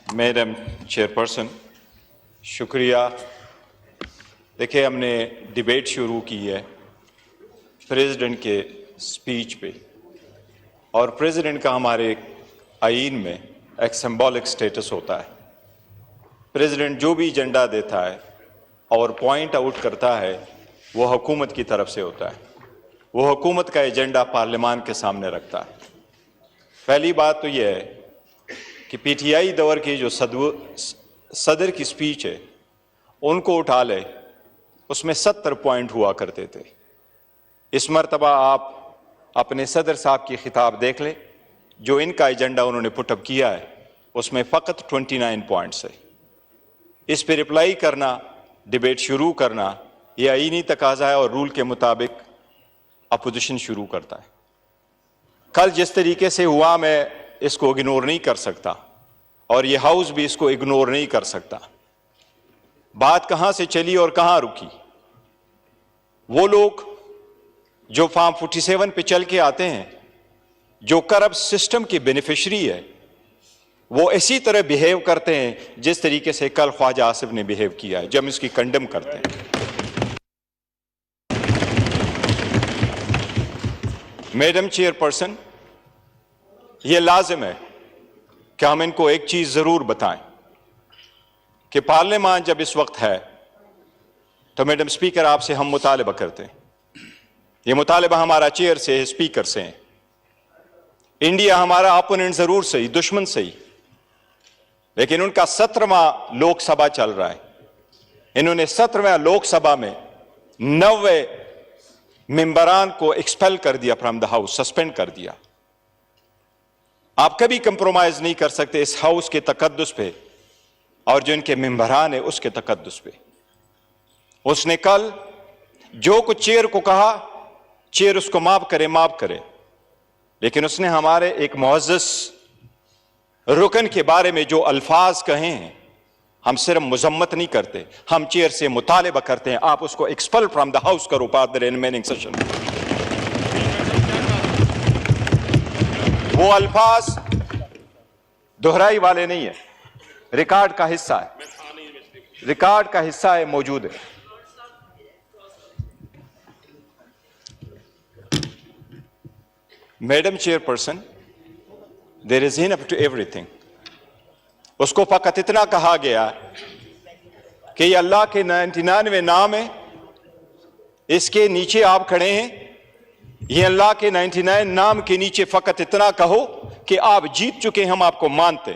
Madam chairperson, शुक्रिया। देखिए, हमने डिबेट शुरू की है प्रेसिडेंट के स्पीच पे, और प्रेसिडेंट का हमारे आईन में एक सिंबॉलिक स्टेटस होता है। प्रेसिडेंट जो भी एजेंडा देता है और पॉइंट आउट करता है वो हुकूमत की तरफ से होता है। वो हुकूमत का एजेंडा पार्लियामान के सामने रखता है। पहली बात तो यह है कि पीटीआई दौर की जो सदर की स्पीच है उनको उठा ले, उसमें 70 पॉइंट हुआ करते थे। इस मरतबा आप अपने सदर साहब की खिताब देख लें, जो इनका एजेंडा उन्होंने पुटअप किया है उसमें फ़कत 29 पॉइंट्स है। इस पर रिप्लाई करना, डिबेट शुरू करना, यह आईनी तकाजा है और रूल के मुताबिक अपोजिशन शुरू करता है। कल जिस तरीके से हुआ, मैं इसको इग्नोर नहीं कर सकता और ये हाउस भी इसको इग्नोर नहीं कर सकता। बात कहां से चली और कहां रुकी? वो लोग जो फॉर्म 47 पे चल के आते हैं, जो करप्ट सिस्टम की बेनिफिशरी है, वो इसी तरह बिहेव करते हैं जिस तरीके से कल ख्वाजा आसिफ ने बिहेव किया है, जब इसकी कंडेम करते हैं। मैडम चेयरपर्सन, यह लाजिम है कि हम इनको एक चीज जरूर बताएं कि पार्लियामान जब इस वक्त है तो मैडम स्पीकर आपसे हम मुतालबा करते हैं। यह मुतालबा हमारा चेयर से है, स्पीकर से है। इंडिया हमारा अपोनेंट जरूर सही, दुश्मन सही, लेकिन उनका 17वां लोकसभा चल रहा है। इन्होंने 17वें लोकसभा में 90 मेंबरान को एक्सपेल कर दिया फ्रॉम द हाउस, सस्पेंड कर दिया। आप कभी कंप्रोमाइज नहीं कर सकते इस हाउस के तकद्दुस पे और जो इनके मेंबरान है उसके तकद्दुस पे। उसने कल जो कुछ चेयर को कहा, चेयर उसको माफ करे, लेकिन उसने हमारे एक मुअज़्ज़ज़ रुकन के बारे में जो अल्फाज कहे हैं, हम सिर्फ मुजम्मत नहीं करते, हम चेयर से मुतालिबा करते हैं आप उसको एक्सपेल फ्रॉम द हाउस करो फॉर द रिमेनिंग सेशन। वो अल्फाज दोहराई वाले नहीं है, रिकॉर्ड का हिस्सा है, रिकॉर्ड का हिस्सा है, मौजूद है। Madam chairperson, there is enough to everything. उसको फकत इतना कहा गया कि ये अल्लाह के 99 नाम है, इसके नीचे आप खड़े हैं, ये अल्लाह के 99 नाम के नीचे फकत इतना कहो कि आप जीत चुके, हम आपको मानते।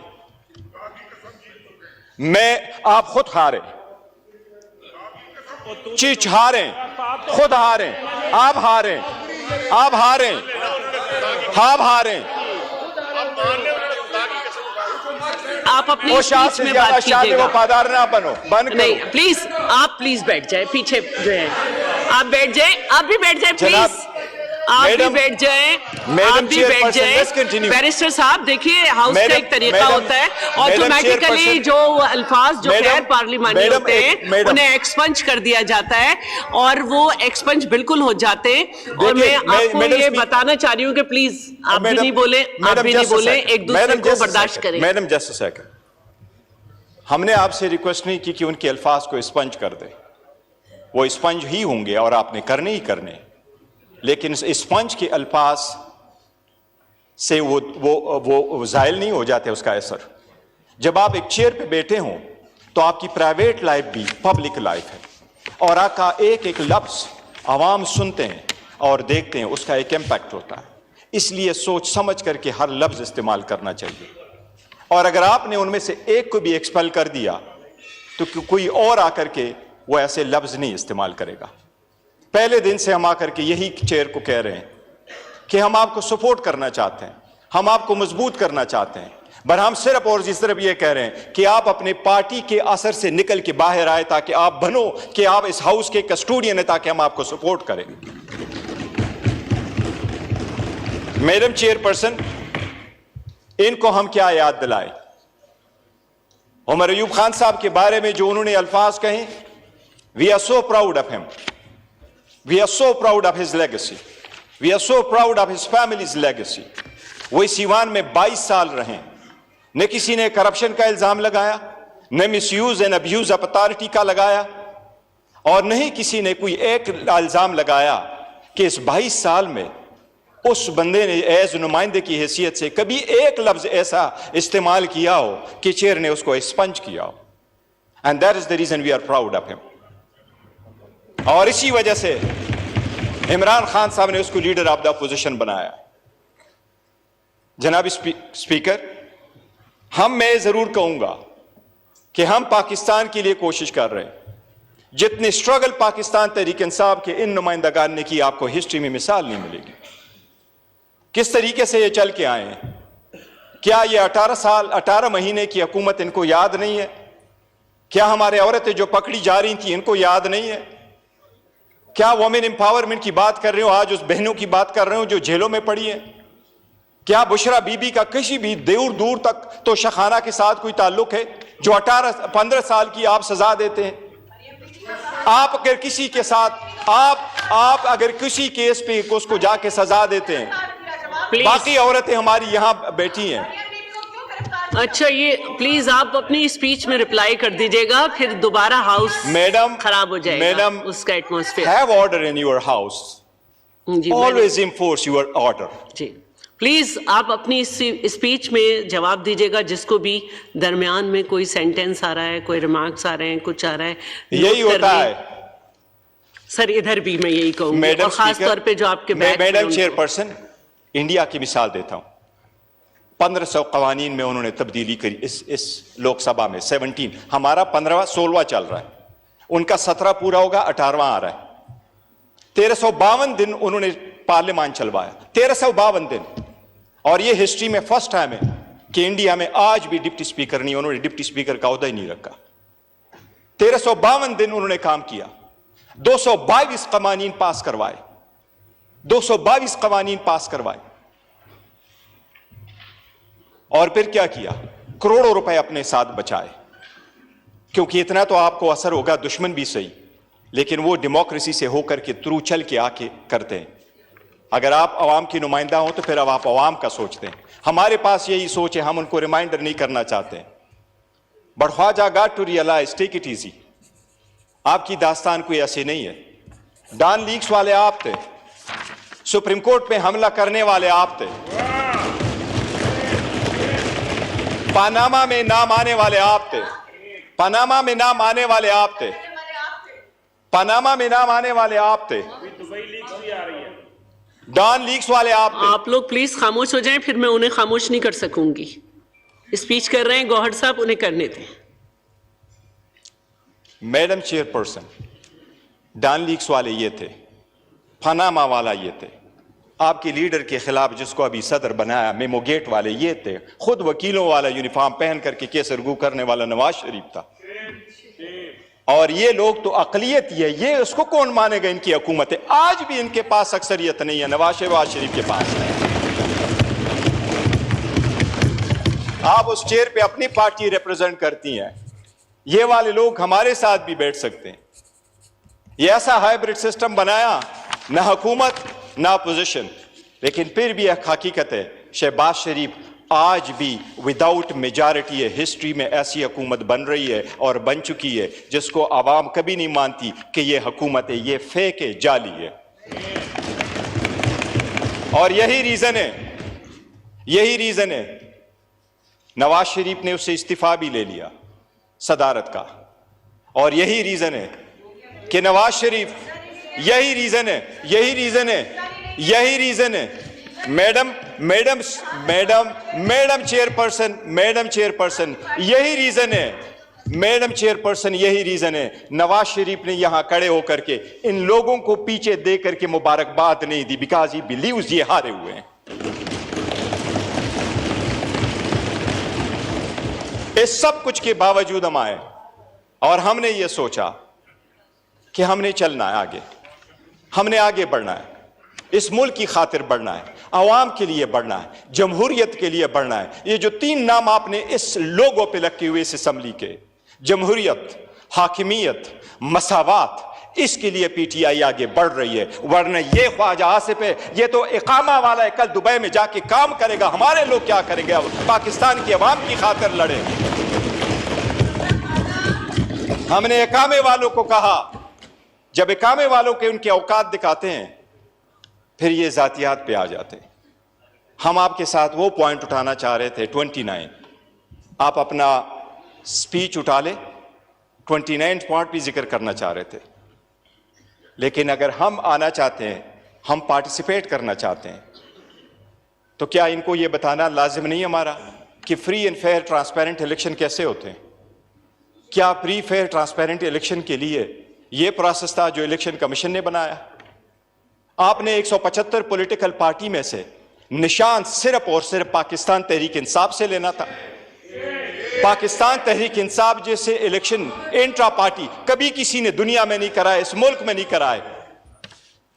आप खुद हारे, चीच हारे, खुद हारे, आप हारे, आप हारे, आप हारे। आप अपनी स्पीच में बात कीजिएगा। वफादार ना बनो, बंद नहीं, प्लीज आप प्लीज बैठ जाए, पीछे जो है आप बैठ जाए, आप भी बैठ जाए प्लीज, आप भी बैठ जाए, आप भी बैठ जाए। बैरिस्टर साहब, देखिए हाउस का एक तरीका होता है, ऑटोमेटिकली जो अल्फाज जो गैर पार्लिमानी होते हैं उन्हें एक्सपंज कर दिया जाता है और वो एक्सपंज बिल्कुल हो जाते हैं। और मैं आपको ये बताना चाह रही हूँ कि प्लीज आप भी नहीं बोले, आप भी नहीं बोले, एक दूसरे को बर्दाश्त करें। मैडम जस्ट अ सेकंड, हमने आपसे रिक्वेस्ट नहीं की कि उनके अल्फाज को स्पंज कर दे, वो स्पंज ही होंगे और आपने करने ही करने, लेकिन स्पंज के अल्फाज से वो जायल नहीं हो जाते उसका असर। जब आप एक चेयर पे बैठे हों तो आपकी प्राइवेट लाइफ भी पब्लिक लाइफ है, और आपका एक एक लफ्ज आवाम सुनते हैं और देखते हैं, उसका एक इम्पैक्ट होता है। इसलिए सोच समझ करके हर लफ्ज इस्तेमाल करना चाहिए, और अगर आपने उनमें से एक को भी एक्सपेल कर दिया तो कोई और आकर के वो ऐसे लफ्ज नहीं इस्तेमाल करेगा। पहले दिन से हम आकर के यही चेयर को कह रहे हैं कि हम आपको सपोर्ट करना चाहते हैं, हम आपको मजबूत करना चाहते हैं, पर हम सिर्फ और जिस तरफ ये कह रहे हैं कि आप अपने पार्टी के असर से निकल के बाहर आए, ताकि आप बनो कि आप इस हाउस के कस्टोडियन है, ताकि हम आपको सपोर्ट करें। मैडम चेयरपर्सन, इनको हम क्या याद दिलाएं? उमर अयूब खान साहब के बारे में जो उन्होंने अल्फाज कहे, we are so proud of him, we are so proud of his legacy, we are so proud of his family's legacy। वो इस ईवान में 22 साल रहे, न किसी ने करप्शन का इल्जाम लगाया, न misuse and abuse of authority का लगाया, और नहीं किसी ने कोई एक इल्जाम लगाया कि इस 22 साल में उस बंदे ने एज नुमाइंदे की हैसियत से कभी एक लफ्ज ऐसा इस्तेमाल किया हो कि चेयर ने उसको स्पंज किया हो। And that is the reason we are proud of him. और इसी वजह से इमरान खान साहब ने उसको लीडर ऑफ द अपोजिशन बनाया। जनाब स्पीकर, मैं जरूर कहूंगा कि हम पाकिस्तान के लिए कोशिश कर रहे हैं। जितने स्ट्रगल पाकिस्तान तहरीक इंसाफ के इन नुमाइंदगान ने की, आपको हिस्ट्री में मिसाल नहीं मिलेगी। किस तरीके से ये चल के आए हैं। क्या ये 18 महीने की हुकूमत इनको याद नहीं है? क्या हमारे औरतें जो पकड़ी जा रही थी इनको याद नहीं है? क्या वुमेन एम्पावरमेंट की बात कर रहे हो, आज उस बहनों की बात कर रहे हो जो जेलों में पड़ी हैं? क्या बुशरा बीबी का किसी भी दूर तक तो शखाना के साथ कोई ताल्लुक है जो 15 साल की आप सजा देते हैं? आप अगर किसी के साथ आप अगर किसी केस पे उसको जाके सजा देते हैं, बाकी औरतें हमारी यहां बैठी हैं। अच्छा, ये प्लीज आप अपनी स्पीच में रिप्लाई कर दीजिएगा, फिर दोबारा हाउस मैडम खराब हो जाएगा। मैडम, उसका atmosphere. Have order in your house, always enforce your order. जी प्लीज आप अपनी स्पीच में जवाब दीजिएगा। जिसको भी दरमियान में कोई सेंटेंस आ रहा है, कोई रिमार्क्स आ रहे हैं, कुछ आ रहा है, यही होता है सर। इधर भी मैं यही कहूंगी, और खास तौर पे जो आपके मैडम चेयरपर्सन, इंडिया की मिसाल देता हूं। 1500 कवानीन में उन्होंने तब्दीली करी इस लोकसभा में। 17, हमारा 15वां 16वां चल रहा है, उनका 17 पूरा होगा, 18वां आ रहा है। 1352 दिन उन्होंने पार्लियामान चलवाया, 1352 दिन। और ये हिस्ट्री में फर्स्ट टाइम है कि इंडिया में आज भी डिप्टी स्पीकर नहीं, उन्होंने डिप्टी स्पीकर का ओहदा ही नहीं रखा। 1352 दिन उन्होंने काम किया, 222 कवानीन पास करवाए, 222 कवानीन पास करवाए। और फिर क्या किया? करोड़ों रुपए अपने साथ बचाए। क्योंकि इतना तो आपको असर होगा, दुश्मन भी सही, लेकिन वो डेमोक्रेसी से होकर के थ्रू चल के आके करते हैं। अगर आप अवाम की नुमाइंदा हो तो फिर अब आप अवाम का सोचते हैं। हमारे पास यही सोच है, हम उनको रिमाइंडर नहीं करना चाहते हैं। But Khwaja got to realize, take it easy. आपकी दास्तान कोई ऐसी नहीं है। डॉन लीक्स वाले आप थे, सुप्रीम कोर्ट पे हमला करने वाले आप थे, पनामा में नाम आने वाले आप थे, पनामा में नाम आने वाले आप थे, पनामा में नाम आने वाले आप थे, डॉन लीक्स वाले आप थे। आप लोग प्लीज खामोश हो जाएं, फिर मैं उन्हें खामोश नहीं कर सकूंगी। स्पीच कर रहे हैं गौहर साहब, उन्हें करने दें। मैडम चेयरपर्सन, डॉन लीक्स वाले ये थे, पनामा वाला ये थे, आपके लीडर के खिलाफ जिसको अभी सदर बनाया मेमो गेट वाले ये थे, खुद वकीलों वाला यूनिफॉर्म पहन करके केस अर्गू करने वाला नवाज शरीफ था। और ये लोग तो अकलियत ही है, ये उसको कौन मानेगा? इनकी हुकूमत है, आज भी इनके पास अक्सरियत नहीं है, नवाज शरीफ के पास है। आप उस चेयर पे अपनी पार्टी रिप्रेजेंट करती हैं, ये वाले लोग हमारे साथ भी बैठ सकते हैं। ये ऐसा हाइब्रिड सिस्टम बनाया, ना हुकूमत ना अपोजिशन, लेकिन फिर भी एक हकीकत है, शहबाज शरीफ आज भी विदाउट मेजॉरिटी है हिस्ट्री में ऐसी हुकूमत बन रही है और बन चुकी है जिसको आवाम कभी नहीं मानती कि ये हुकूमत है, ये फेक है, जाली है। और यही रीजन है नवाज शरीफ ने उससे इस्तीफा भी ले लिया सदारत का। और यही रीजन है कि नवाज शरीफ, यही रीजन है मैडम चेयरपर्सन, यही रीजन है नवाज शरीफ ने यहां खड़े होकर के इन लोगों को पीछे दे करके मुबारकबाद नहीं दी, बिकॉज ही बिलीव्स ये हारे हुए हैं। इस सब कुछ के बावजूद हम आए और हमने ये सोचा कि हमने चलना है आगे, हमने आगे बढ़ना है, इस मुल्क की खातिर बढ़ना है, अवाम के लिए बढ़ना है, जमहूरियत के लिए बढ़ना है। ये जो 3 नाम आपने इस लोगों पे लगे हुए इस असम्बली के, जमहूरियत, हाकिमियत, मसावात, इसके लिए पीटीआई आगे बढ़ रही है, वरना ये ख्वाजा आसिफ है, ये तो इकामा वाला है, कल दुबई में जाके काम करेगा। हमारे लोग क्या करेंगे? अब पाकिस्तान की आवाम की खातिर लड़े। हमने इकामे वालों को कहा, जब इकामे वालों के उनके औकात दिखाते हैं फिर ये जातियात पे आ जाते हैं। हम आपके साथ वो पॉइंट उठाना चाह रहे थे 29, आप अपना स्पीच उठा ले, 29 पॉइंट भी जिक्र करना चाह रहे थे, लेकिन अगर हम आना चाहते हैं, हम पार्टिसिपेट करना चाहते हैं, तो क्या इनको ये बताना लाजिम नहीं हमारा कि free and fair transparent election कैसे होते हैं? क्या फ्री फेयर ट्रांसपेरेंट इलेक्शन के लिए ये प्रोसेस था जो इलेक्शन कमीशन ने बनाया? आपने 175 पॉलिटिकल पार्टी में से निशान सिर्फ और सिर्फ पाकिस्तान तहरीक इंसाफ से लेना था। पाकिस्तान तहरीक इंसाफ जैसे इलेक्शन इंट्रा पार्टी कभी किसी ने दुनिया में नहीं कराए, इस मुल्क में नहीं कराए,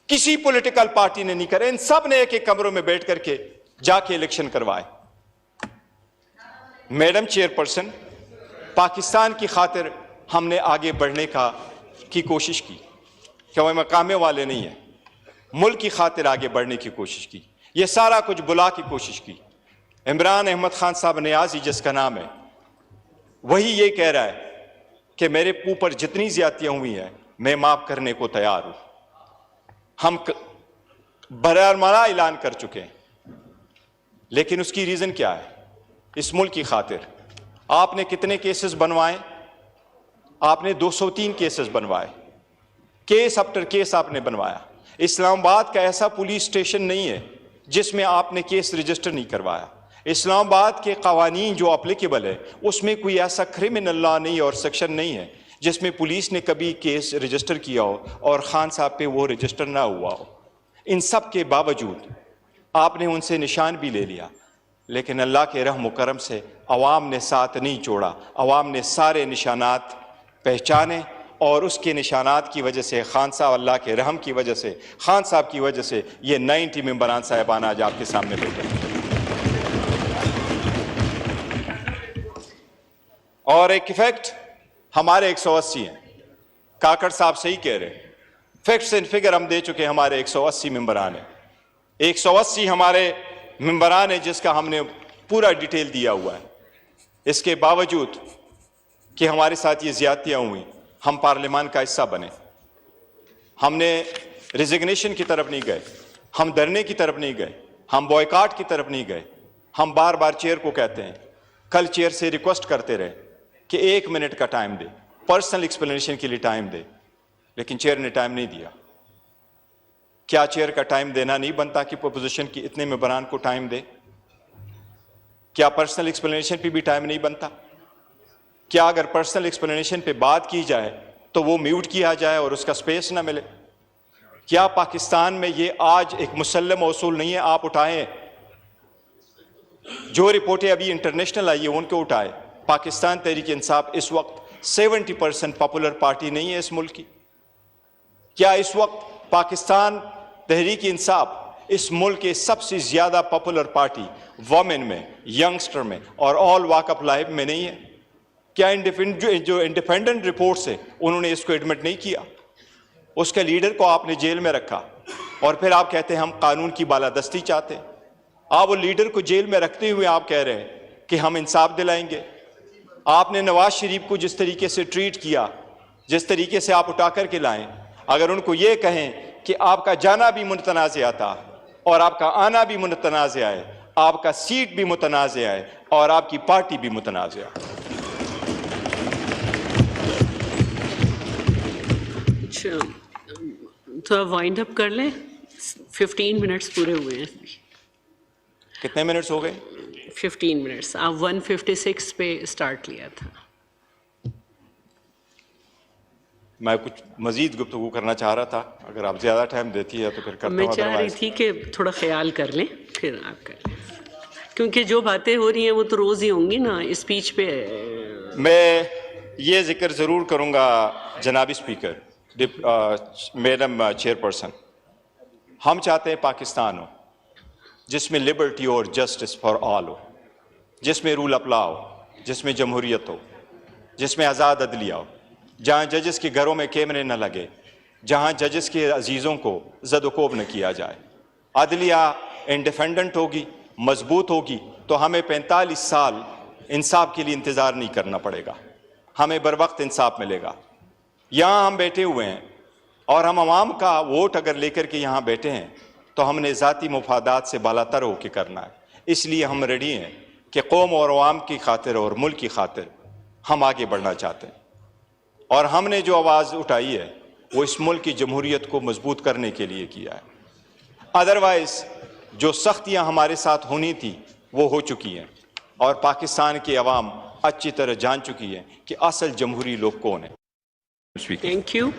किसी पॉलिटिकल पार्टी ने नहीं कराए। इन सब ने एक एक कमरों में बैठ करके जाके इलेक्शन करवाए। मैडम चेयरपर्सन, पाकिस्तान की खातिर हमने आगे बढ़ने की कोशिश की, क्यों मकामे वाले नहीं है, मुल्क की खातिर आगे बढ़ने की कोशिश की, ये सारा कुछ बुला की कोशिश की। इमरान अहमद खान साहब नियाज़ी जिसका नाम है, वही ये कह रहा है कि मेरे ऊपर जितनी ज्यादतियां हुई हैं मैं माफ करने को तैयार हूं। हम बरामदा ऐलान कर चुके हैं, लेकिन उसकी रीजन क्या है? इस मुल्क की खातिर आपने कितने केसेस बनवाए? आपने 203 केसेस बनवाए, केस आफ्टर केस आपने बनवाया। इस्लामाबाद का ऐसा पुलिस स्टेशन नहीं है जिसमें आपने केस रजिस्टर नहीं करवाया। इस्लामाबाद के कवानीन जो अप्लीकेबल है उसमें कोई ऐसा क्रिमिनल लॉ नहीं और सेक्शन नहीं है जिसमें पुलिस ने कभी केस रजिस्टर किया हो और खान साहब पे वो रजिस्टर ना हुआ हो। इन सब के बावजूद आपने उनसे निशान भी ले लिया, लेकिन अल्लाह के रहम करम से अवाम ने साथ नहीं छोड़ा। अवाम ने सारे निशानात पहचाने और उसके निशानात की वजह से खान साहब, अल्लाह के रहम की वजह से, खान साहब की वजह से ये 90 मेंबरान साहिबान आज आपके सामने बैठे। और एक इफेक्ट हमारे 180 हैं। काकड़ साहब सही कह रहे हैं, फैक्ट्स एंड फिगर हम दे चुके हैं। हमारे 180 मेंबरान हैं, 180 हमारे मेंबरान हैं जिसका हमने पूरा डिटेल दिया हुआ है। इसके बावजूद कि हमारे साथ ये ज्यादतियां हुई, हम पार्लियामान का हिस्सा बने। हमने रिजिग्नेशन की तरफ नहीं गए, हम धरने की तरफ नहीं गए, हम बॉयकॉट की तरफ नहीं गए। हम बार बार चेयर को कहते हैं, कल चेयर से रिक्वेस्ट करते रहे कि 1 मिनट का टाइम दे, पर्सनल एक्सप्लेनेशन के लिए टाइम दे, लेकिन चेयर ने टाइम नहीं दिया। क्या चेयर का टाइम देना नहीं बनता कि पोजीशन की इतने मेंबरान को टाइम दे? क्या पर्सनल एक्सप्लेनेशन पे भी टाइम नहीं बनता? क्या अगर पर्सनल एक्सप्लेनेशन पे बात की जाए तो वो म्यूट किया जाए और उसका स्पेस ना मिले? क्या पाकिस्तान में ये आज एक मुसल्लम उसूल नहीं है? आप उठाएं, जो रिपोर्टें अभी इंटरनेशनल आई है उनको उठाए। पाकिस्तान तहरीक इंसाफ इस वक्त 70% पॉपुलर पार्टी नहीं है इस मुल्क की। क्या इस वक्त पाकिस्तान तहरीक इंसाफ इस मुल्क के सबसे ज्यादा पॉपुलर पार्टी वोमेन में, यंगस्टर में और ऑल वॉक ऑफ लाइफ में नहीं है? क्या जो इंडिपेंडेंट रिपोर्ट्स है उन्होंने इसको एडमिट नहीं किया? उसके लीडर को आपने जेल में रखा और फिर आप कहते हैं हम कानून की बालादस्ती चाहते हैं। आप वो लीडर को जेल में रखते हुए आप कह रहे हैं कि हम इंसाफ दिलाएंगे। आपने नवाज शरीफ को जिस तरीके से ट्रीट किया, जिस तरीके से आप उठा कर के लाएं, अगर उनको ये कहें कि आपका जाना भी मुतनाज़ था और आपका आना भी मुतनाज़ है, आपका सीट भी मुतनाज़ है और आपकी पार्टी भी मुतनाज़ है। तो वाइंड अप कर लें, 15 मिनट्स पूरे हुए हैं। कितने मिनट्स हो गए? 15 मिनट्स। आप 156 पे स्टार्ट लिया था। मैं कुछ मजीद गुफ्तगू करना चाह रहा था, अगर आप ज्यादा टाइम देती है तो फिर करता हूं। मैं चाह रही थी कि थोड़ा ख्याल कर लें फिर आप कर लें, क्योंकि जो बातें हो रही हैं वो तो रोज ही होंगी ना स्पीच पे। मैं ये जिक्र जरूर करूंगा जनाबी स्पीकर, मैडम चेयरपर्सन, हम चाहते हैं पाकिस्तान हो जिसमें लिबर्टी और जस्टिस फॉर ऑल हो, जिसमें रूल ऑफ लॉ हो, जिसमें जमहूरियत हो, जिसमें आज़ाद अदलिया हो, जहाँ जजेस के घरों में कैमरे न लगे, जहां जजेस के अजीज़ों को ज़द-ओ-कोब न किया जाए। अदलिया इंडिपेंडेंट होगी, मजबूत होगी, तो हमें 45 साल इंसाफ के लिए इंतज़ार नहीं करना पड़ेगा, हमें बर वक्त इंसाफ मिलेगा। यहाँ हम बैठे हुए हैं और हम आवाम का वोट अगर लेकर के यहाँ बैठे हैं तो हमने ज़ाती मुफादात से बालातर होकर करना है। इसलिए हम रेडी हैं कि कौम और अवाम की खातिर और मुल्क की खातिर हम आगे बढ़ना चाहते हैं, और हमने जो आवाज़ उठाई है वो इस मुल्क की जमहूरियत को मजबूत करने के लिए किया है। अदरवाइज़ जो सख्तियाँ हमारे साथ होनी थी वो हो चुकी हैं, और पाकिस्तान की अवाम अच्छी तरह जान चुकी है कि असल जमहूरी लोग कौन है। Thank you.